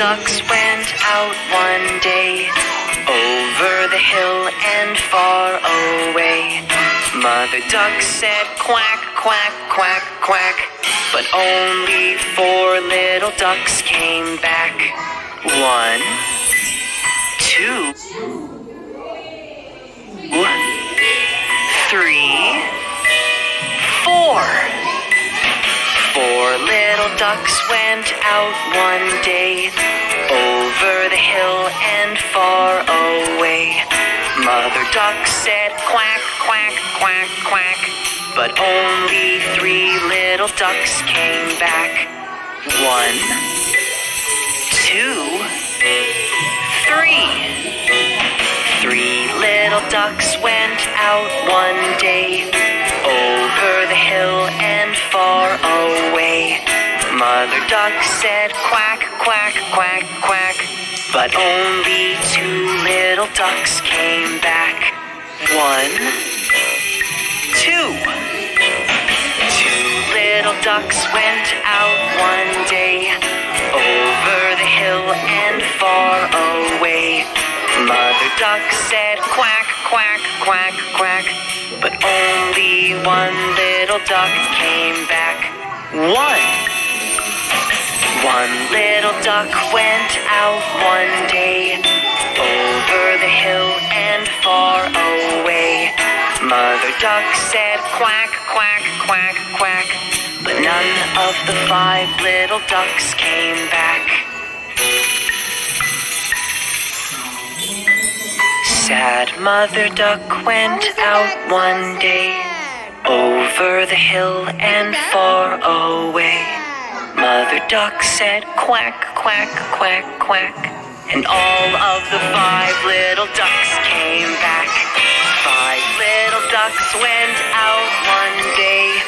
ducks went out one day, over the hill and far away. Mother duck said quack, quack, quack, quack, but only 4 little ducks came back. 1, 2, 3, 4. 4 little ducks went out one day, over the hill and far away. Mother duck said quack, quack, quack, quack, but only 3 little ducks came back. 1, 2, 3. 3 little ducks went out one day, over the hill and far away. Mother duck said quack, quack, quack, quack, but only 2 little ducks came back. 1, 2. 2 little ducks went out one day, over the hill and far away. Mother duck said quack, quack, quack, quack, but only 1 little duck came back. 1 little duck went out one day, over the hill and far away. Mother duck said quack, quack, quack, quack, but none of the 5 little ducks came back. Sad Mother Duck went out one day, over the hill and far away. Mother Duck said quack, quack, quack, quack, and all of the 5 little ducks came back. 5 little ducks went out one day,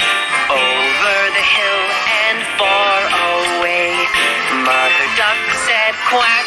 over the hill and far away. Mother Duck said quack,